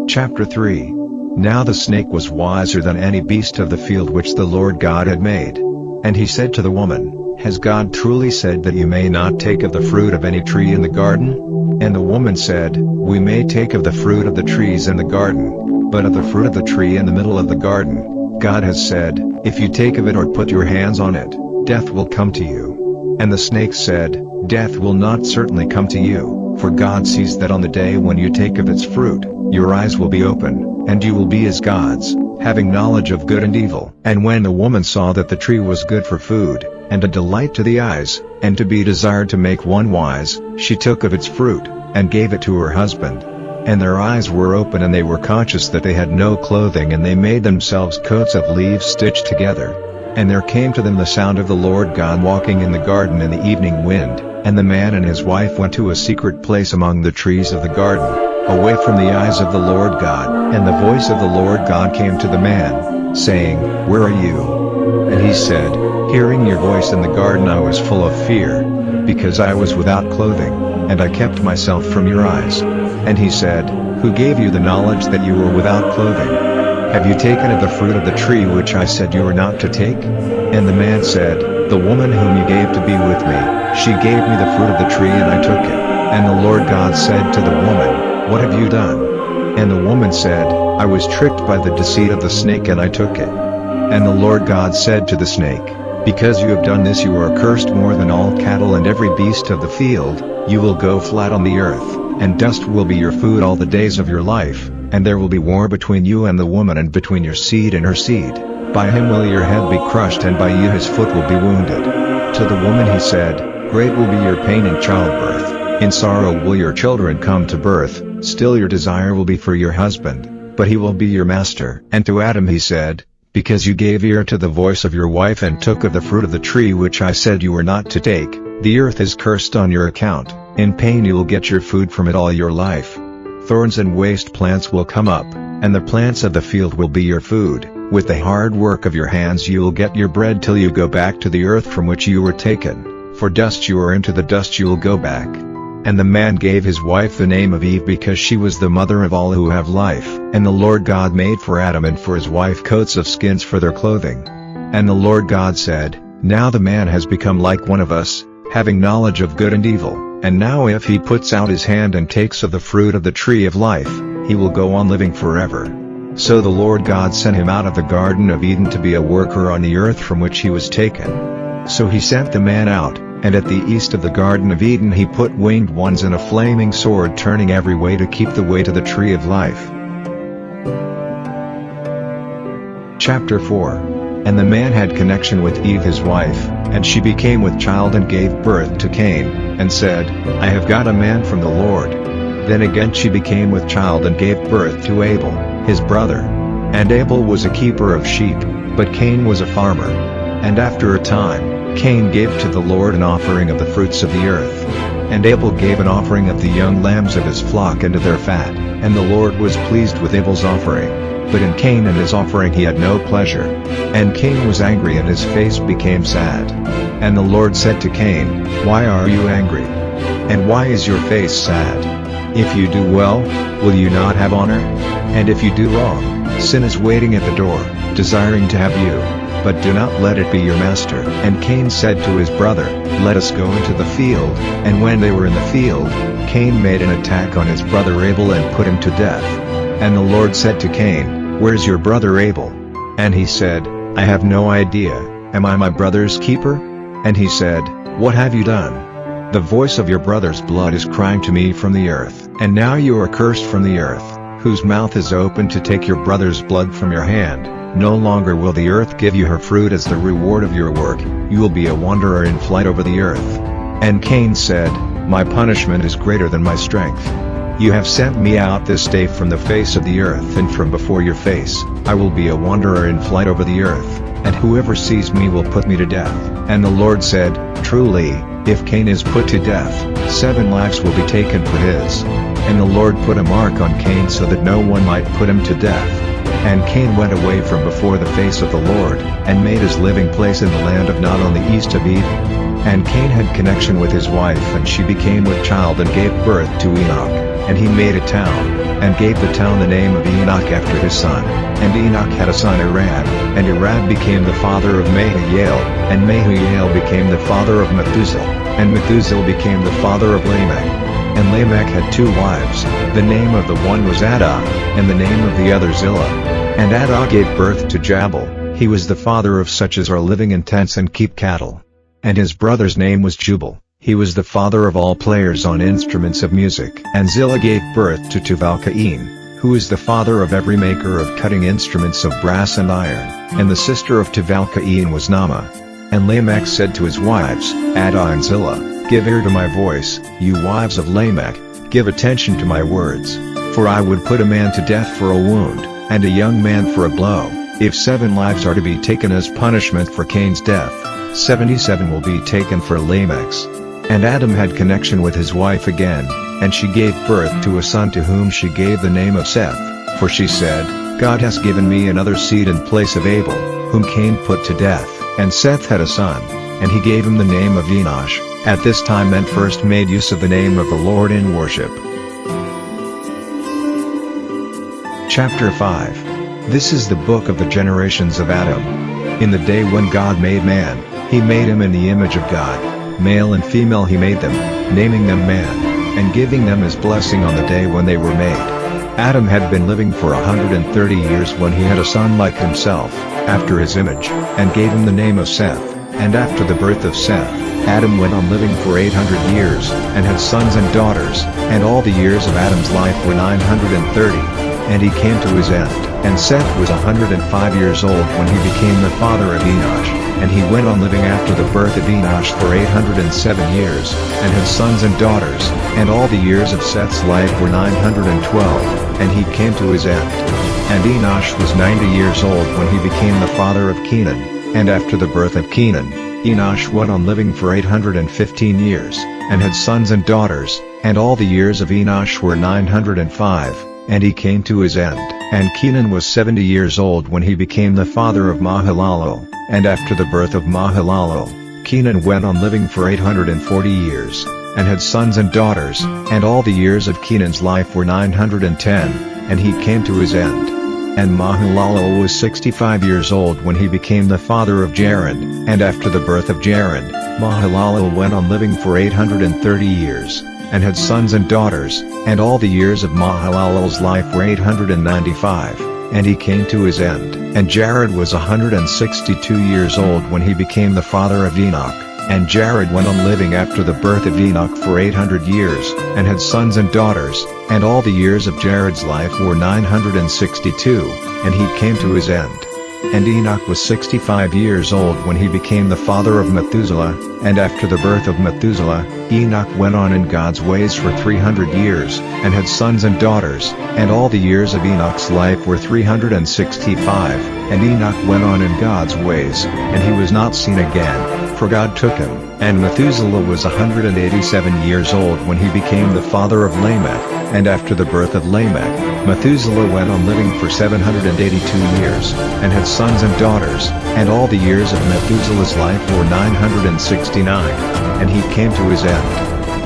Chapter 3. Now the snake was wiser than any beast of the field which the Lord God had made. And he said to the woman, Has God truly said that you may not take of the fruit of any tree in the garden? And the woman said, We may take of the fruit of the trees in the garden, but of the fruit of the tree in the middle of the garden, God has said, If you take of it or put your hands on it, death will come to you. And the snake said, Death will not certainly come to you, for God sees that on the day when you take of its fruit, your eyes will be open, and you will be as gods, having knowledge of good and evil. And when the woman saw that the tree was good for food, and a delight to the eyes, and to be desired to make one wise, she took of its fruit, and gave it to her husband. And their eyes were open and they were conscious that they had no clothing, and they made themselves coats of leaves stitched together. And there came to them the sound of the Lord God walking in the garden in the evening wind, and the man and his wife went to a secret place among the trees of the garden, away from the eyes of the Lord God. And the voice of the Lord God came to the man, saying, Where are you? And he said, Hearing your voice in the garden I was full of fear, because I was without clothing, and I kept myself from your eyes. And he said, Who gave you the knowledge that you were without clothing? Have you taken of the fruit of the tree which I said you were not to take? And the man said, The woman whom you gave to be with me, she gave me the fruit of the tree and I took it. And the Lord God said to the woman, What have you done? And the woman said, I was tricked by the deceit of the snake and I took it. And the Lord God said to the snake, Because you have done this you are cursed more than all cattle and every beast of the field, you will go flat on the earth, and dust will be your food all the days of your life, and there will be war between you and the woman and between your seed and her seed. By him will your head be crushed and by you his foot will be wounded. To the woman he said, Great will be your pain in childbirth, in sorrow will your children come to birth, still your desire will be for your husband, but he will be your master. And to Adam he said, Because you gave ear to the voice of your wife and took of the fruit of the tree which I said you were not to take, the earth is cursed on your account, in pain you will get your food from it all your life. Thorns and waste plants will come up, and the plants of the field will be your food. With the hard work of your hands you will get your bread till you go back to the earth from which you were taken, for dust you are and to the dust you will go back. And the man gave his wife the name of Eve because she was the mother of all who have life. And the Lord God made for Adam and for his wife coats of skins for their clothing. And the Lord God said, Now the man has become like one of us, having knowledge of good and evil. And now if he puts out his hand and takes of the fruit of the tree of life, he will go on living forever. So the Lord God sent him out of the Garden of Eden to be a worker on the earth from which he was taken. So he sent the man out, and at the east of the Garden of Eden he put winged ones and a flaming sword turning every way to keep the way to the tree of life. Chapter 4. And the man had connection with Eve his wife, and she became with child and gave birth to Cain, and said, I have got a man from the Lord. Then again she became with child and gave birth to Abel, his brother. And Abel was a keeper of sheep, but Cain was a farmer. And after a time, Cain gave to the Lord an offering of the fruits of the earth. And Abel gave an offering of the young lambs of his flock and of their fat, and the Lord was pleased with Abel's offering. But in Cain and his offering he had no pleasure. And Cain was angry and his face became sad. And the Lord said to Cain, Why are you angry? And why is your face sad? If you do well, will you not have honor? And if you do wrong, sin is waiting at the door, desiring to have you, but do not let it be your master. And Cain said to his brother, Let us go into the field. And when they were in the field, Cain made an attack on his brother Abel and put him to death. And the Lord said to Cain, Where's your brother Abel? And he said, I have no idea, am I my brother's keeper? And he said, What have you done? The voice of your brother's blood is crying to me from the earth. And now you are cursed from the earth, whose mouth is open to take your brother's blood from your hand. No longer will the earth give you her fruit as the reward of your work, you will be a wanderer in flight over the earth. And Cain said, My punishment is greater than my strength. You have sent me out this day from the face of the earth, and from before your face, I will be a wanderer in flight over the earth, and whoever sees me will put me to death. And the Lord said, Truly, if Cain is put to death, 7 lives will be taken for his. And the Lord put a mark on Cain so that no one might put him to death. And Cain went away from before the face of the Lord, and made his living place in the land of Nod on the east of Eden. And Cain had connection with his wife, and she became with child and gave birth to Enoch. and he made a town, and gave the town the name of Enoch after his son. And Enoch had a son Irad, and Irad became the father of Mahalalel, and Mahalalel became the father of Methuselah, and Methuselah became the father of Lamech. And Lamech had two wives, the name of the one was Adah, and the name of the other Zillah. And Adah gave birth to Jabal, he was the father of such as are living in tents and keep cattle. And his brother's name was Jubal, he was the father of all players on instruments of music. And Zillah gave birth to Tubal-Cain, who is the father of every maker of cutting instruments of brass and iron, and the sister of Tubal-Cain was Naamah. And Lamech said to his wives, Adah and Zillah, give ear to my voice, you wives of Lamech, give attention to my words. For I would put a man to death for a wound, and a young man for a blow. If 7 lives are to be taken as punishment for Cain's death, 77 will be taken for Lamech's. And Adam had connection with his wife again, and she gave birth to a son to whom she gave the name of Seth, for she said, God has given me another seed in place of Abel, whom Cain put to death. And Seth had a son, and he gave him the name of Enosh. At this time men first made use of the name of the Lord in worship. Chapter 5. This is the book of the generations of Adam. In the day when God made man, he made him in the image of God. Male and female he made them, naming them man, and giving them his blessing on the day when they were made. Adam had been living for 130 years when he had a son like himself, after his image, and gave him the name of Seth. And after the birth of Seth, Adam went on living for 800 years, and had sons and daughters, and all the years of Adam's life were 930, and he came to his end. And Seth was 105 years old when he became the father of Enosh, and he went on living after the birth of Enosh for 807 years, and had sons and daughters, and all the years of Seth's life were 912, and he came to his end. And Enosh was 90 years old when he became the father of Kenan, and after the birth of Kenan, Enosh went on living for 815 years, and had sons and daughters, and all the years of Enosh were 905, and he came to his end. And Kenan was 70 years old when he became the father of Mahalalel, and after the birth of Mahalalel, Kenan went on living for 840 years, and had sons and daughters, and all the years of Kenan's life were 910, and he came to his end. And Mahalalel was 65 years old when he became the father of Jared, and after the birth of Jared, Mahalalel went on living for 830 years, and had sons and daughters, and all the years of Mahalalel's life were 895, and he came to his end. And Jared was 162 years old when he became the father of Enoch, and Jared went on living after the birth of Enoch for 800 years, and had sons and daughters, and all the years of Jared's life were 962, and he came to his end. And Enoch was 65 years old when he became the father of Methuselah, and after the birth of Methuselah, Enoch went on in God's ways for 300 years, and had sons and daughters, and all the years of Enoch's life were 365, and Enoch went on in God's ways, and he was not seen again, for God took him. And Methuselah was 187 years old when he became the father of Lamech, and after the birth of Lamech, Methuselah went on living for 782 years, and had sons and daughters, and all the years of Methuselah's life were 969, and he came to his end.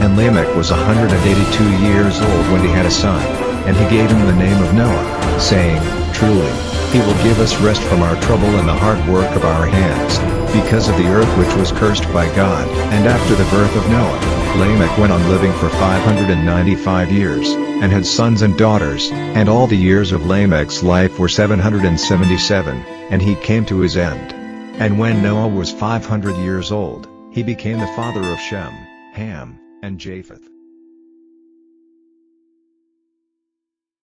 And Lamech was 182 years old when he had a son, and he gave him the name of Noah, saying, Truly, he will give us rest from our trouble and the hard work of our hands, because of the earth which was cursed by God. And after the birth of Noah, Lamech went on living for 595 years, and had sons and daughters, and all the years of Lamech's life were 777, and he came to his end. And when Noah was 500 years old, he became the father of Shem, Ham, and Japheth.